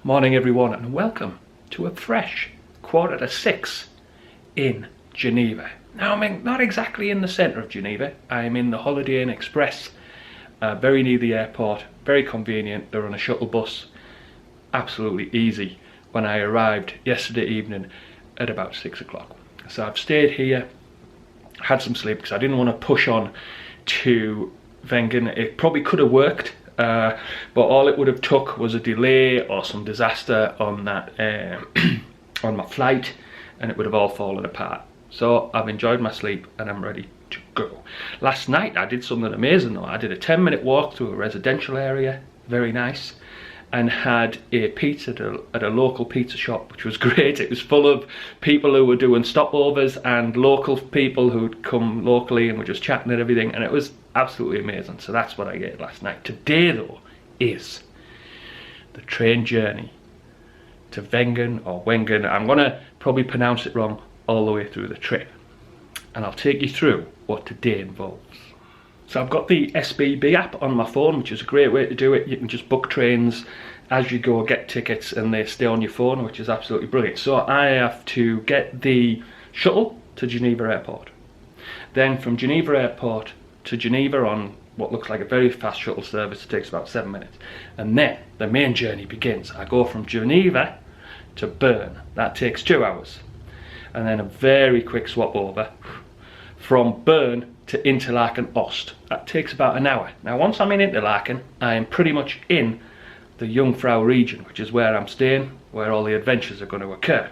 Morning everyone, and welcome to a fresh 5:45 in Geneva. Now I'm not exactly in the centre of Geneva. I'm in the Holiday Inn Express, very near the airport, very convenient. They're on a shuttle bus, absolutely easy. When I arrived yesterday evening at about 6 o'clock. So I've stayed here, had some sleep because I didn't want to push on to Wengen. It probably could have worked, but all it would have took was a delay or some disaster on that on my flight, and it would have all fallen apart. So I've enjoyed my sleep and I'm ready to go. Last night I did something amazing though. I did a 10-minute walk through a residential area, very nice, and had a pizza at a local pizza shop, which was great. It was full of people who were doing stopovers and local people who'd come locally and were just chatting and everything, and it was absolutely amazing. So that's what I ate last night. Today though is the train journey to Wengen or Wengen. I'm gonna probably pronounce it wrong all the way through the trip, and I'll take you through what today involves. So I've got the SBB app on my phone, which is a great way to do it. You can just book trains as you go, get tickets, and they stay on your phone, which is absolutely brilliant. So I have to get the shuttle to Geneva Airport. Then from Geneva Airport to Geneva on what looks like a very fast shuttle service. It takes about 7 minutes. And then the main journey begins. I go from Geneva to Bern. That takes 2 hours. And then a very quick swap over from Bern to Interlaken Ost. That takes about an hour. Now once I'm in Interlaken, I am pretty much in the Jungfrau Region, which is where I'm staying, where all the adventures are going to occur.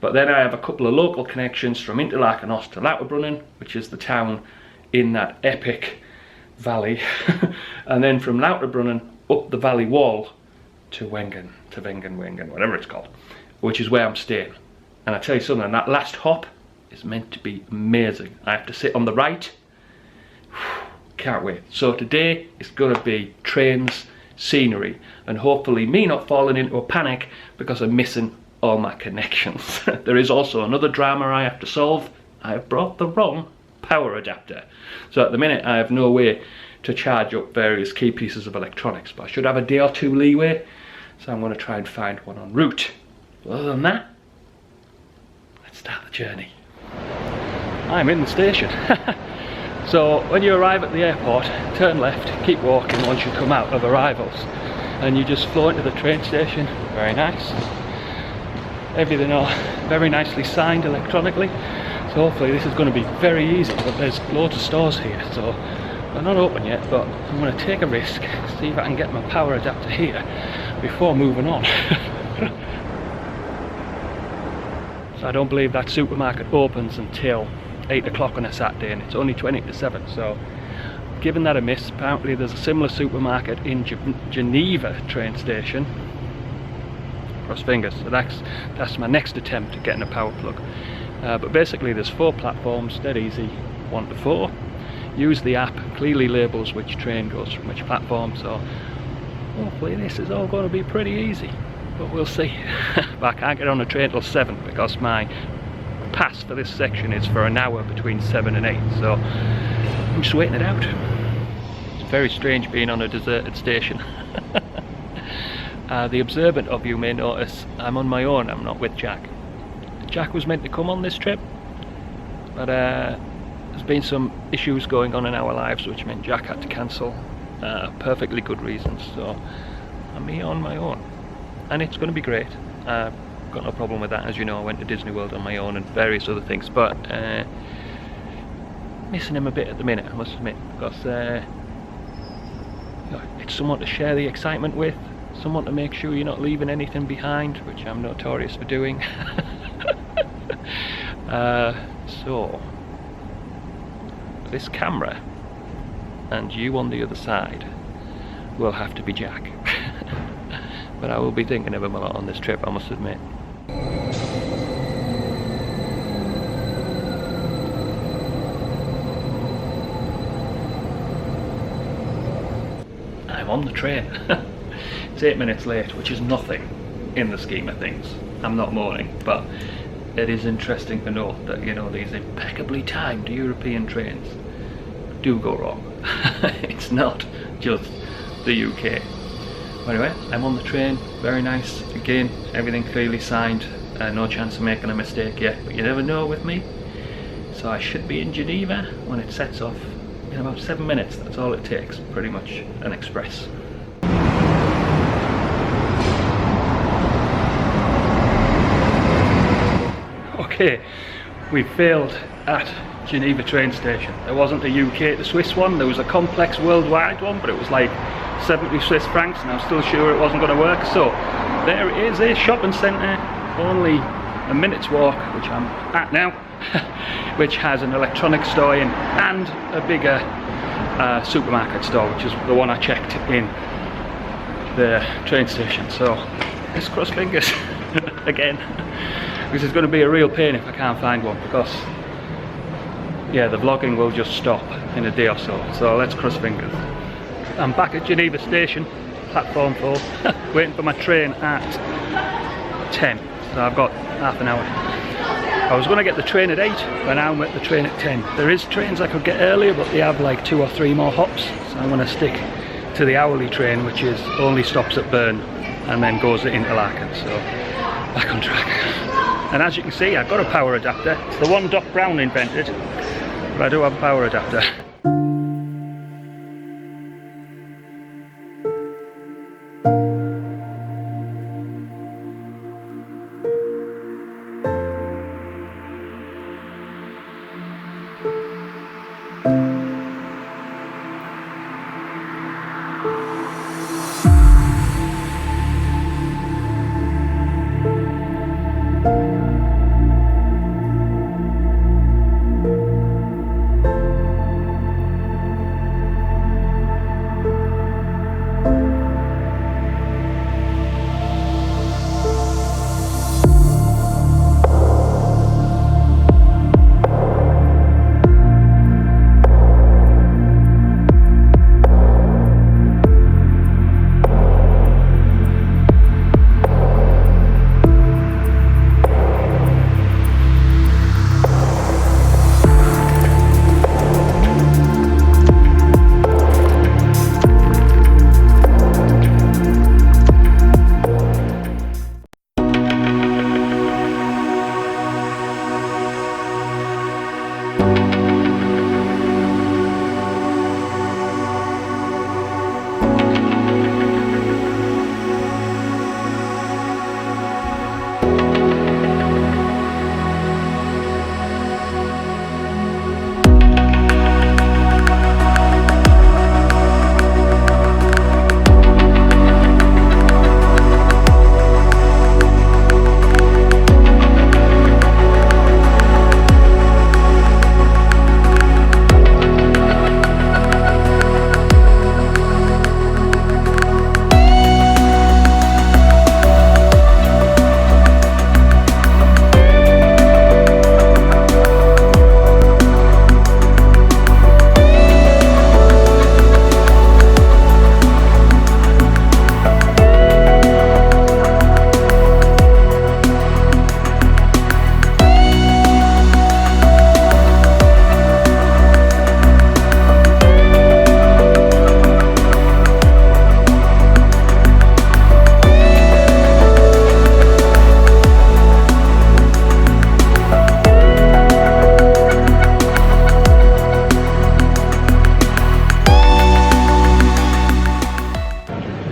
But then I have a couple of local connections from Interlaken Ost to Lauterbrunnen, which is the town in that epic valley, and then from Lauterbrunnen up the valley wall to Wengen, whatever it's called, which is where I'm staying. And I tell you something, that last hop is meant to be amazing. I have to sit on the right. Can't wait. So today is going to be trains, scenery, and hopefully me not falling into a panic because I'm missing all my connections. There is also another drama I have to solve. I have brought the wrong power adapter. So at the minute I have no way to charge up various key pieces of electronics, but I should have a day or two leeway, so I'm going to try and find one en route. But other than that, let's start the journey. I'm in the station. So when you arrive at the airport, turn left, keep walking once you come out of arrivals, and you just flow into the train station. Very nice. Everything all very nicely signed electronically, so hopefully this is going to be very easy. But there's loads of stores here, so they're not open yet, but I'm going to take a risk, see if I can get my power adapter here before moving on. So I don't believe that supermarket opens until 8 o'clock on a Saturday, and it's only 20 to 7, so given that a miss. Apparently there's a similar supermarket in Geneva train station. Cross fingers. So that's my next attempt at getting a power plug. But basically there's 4 platforms, dead easy, 1 to 4. Use the app, clearly labels which train goes from which platform, so hopefully this is all going to be pretty easy, but we'll see. But I can't get on a train till 7 because my pass for this section is for an hour between 7 and 8, so I'm just waiting it out. It's very strange being on a deserted station. The observant of you may notice I'm on my own, I'm not with Jack. Jack was meant to come on this trip, but there's been some issues going on in our lives which meant Jack had to cancel, perfectly good reasons, so I'm here on my own, and it's going to be great. I've got no problem with that. As you know, I went to Disney World on my own and various other things, but missing him a bit at the minute, I must admit, because it's someone to share the excitement with, someone to make sure you're not leaving anything behind, which I'm notorious for doing. So this camera and you on the other side will have to be Jack. But I will be thinking of him a lot on this trip, I must admit. I'm on the train. It's 8 minutes late, which is nothing in the scheme of things. I'm not moaning, but it is interesting to note that, you know, these impeccably timed European trains do go wrong. It's not just the UK. But anyway, I'm on the train, very nice. Again, everything clearly signed, no chance of making a mistake yet, but you never know with me. So I should be in Geneva when it sets off in about 7 minutes. That's all it takes, pretty much an express. Okay, we failed at Geneva train station. There wasn't a UK to Swiss one, there was a complex worldwide one, but it was like 70 Swiss francs and I was still sure it wasn't going to work. So there is a shopping centre, only a minute's walk, which I'm at now, which has an electronics store in and a bigger supermarket store, which is the one I checked in the train station. So let's cross fingers again, because it's going to be a real pain if I can't find one, because yeah, the vlogging will just stop in a day or so. So let's cross fingers. I'm back at Geneva station, platform 4, waiting for my train at 10. So I've got half an hour. I was going to get the train at 8, but now I'm at the train at 10. There is trains I could get earlier, but they have like 2 or 3 more hops. So I'm going to stick to the hourly train, which is only stops at Bern and then goes to Interlaken. So back on track. And as you can see, I've got a power adapter. It's the one Doc Brown invented, but I do have a power adapter.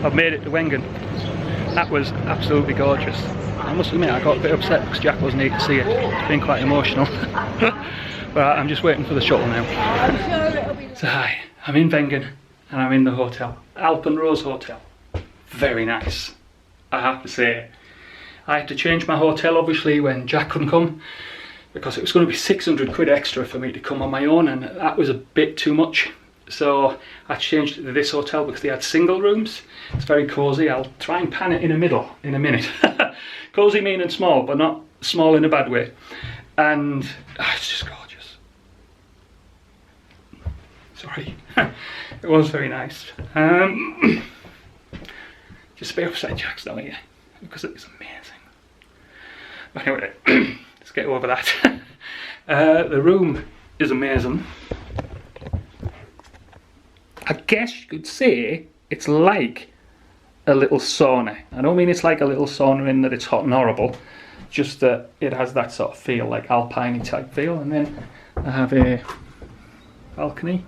I've made it to Wengen. That was absolutely gorgeous. I must admit I got a bit upset because Jack wasn't here to see it. It's been quite emotional. But I'm just waiting for the shuttle now. So hi, I'm in Wengen and I'm in the hotel. Alpenrose Hotel. Very nice, I have to say. I had to change my hotel obviously when Jack couldn't come, because it was going to be 600 quid extra for me to come on my own, and that was a bit too much. So I changed it to this hotel because they had single rooms. It's very cosy. I'll try and pan it in the middle in a minute. Cosy meaning small, but not small in a bad way. And it's just gorgeous. Sorry. It was very nice. Just a bit upset Jack's not here, because it is amazing. But anyway, let's get over that. The room is amazing. I guess you could say it's like a little sauna. I don't mean it's like a little sauna in that it's hot and horrible, just that it has that sort of feel, like alpine type feel. And then I have a balcony.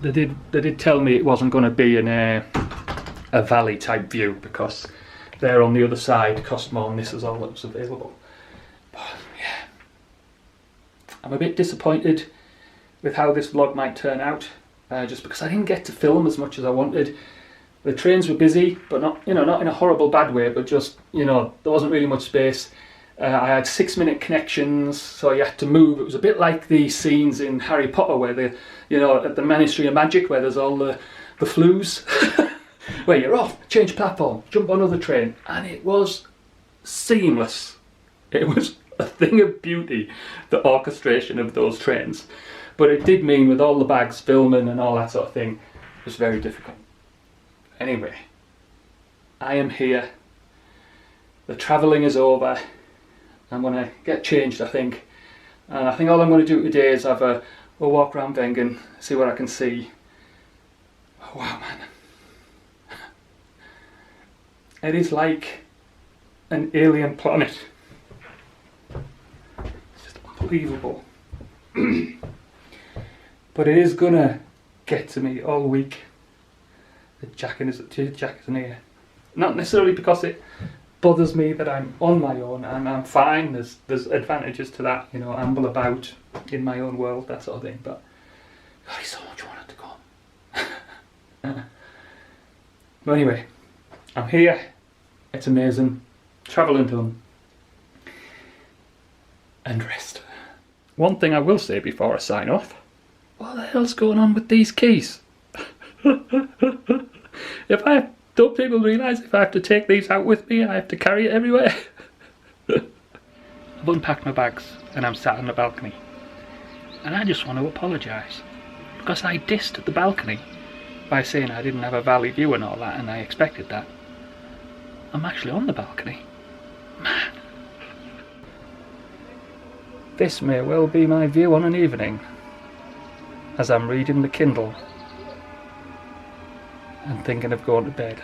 They did tell me it wasn't going to be in a valley type view, because there on the other side cost more and this is all that was available. But yeah, I'm a bit disappointed with how this vlog might turn out, just because I didn't get to film as much as I wanted. The trains were busy, but not, you know, not in a horrible bad way, but just, you know, there wasn't really much space. I had 6-minute connections, so you had to move. It was a bit like the scenes in Harry Potter where they, you know, at the Ministry of Magic, where there's all the flues, where you're off, change platform, jump on another train, and it was seamless. It was a thing of beauty, the orchestration of those trains. But it did mean, with all the bags, filming and all that sort of thing, it was very difficult. Anyway, I am here. The travelling is over. I'm going to get changed, I think. And I think all I'm going to do today is have a walk around Wengen, see what I can see. Oh, wow, man. It is like an alien planet. It's just unbelievable. But it is going to get to me all week. The jacket isn't here. Not necessarily because it bothers me that I'm on my own, and I'm fine. There's advantages to that, you know, amble about in my own world, that sort of thing. But I so much wanted to come. But anyway, I'm here. It's amazing. Travelling done. And rest. One thing I will say before I sign off: what the hell's going on with these keys? Don't people realise if I have to take these out with me, I have to carry it everywhere? I've unpacked my bags and I'm sat on the balcony. And I just want to apologise, because I dissed the balcony by saying I didn't have a valley view and all that, and I expected that. I'm actually on the balcony. Man. This may well be my view on an evening, as I'm reading the Kindle and thinking of going to bed.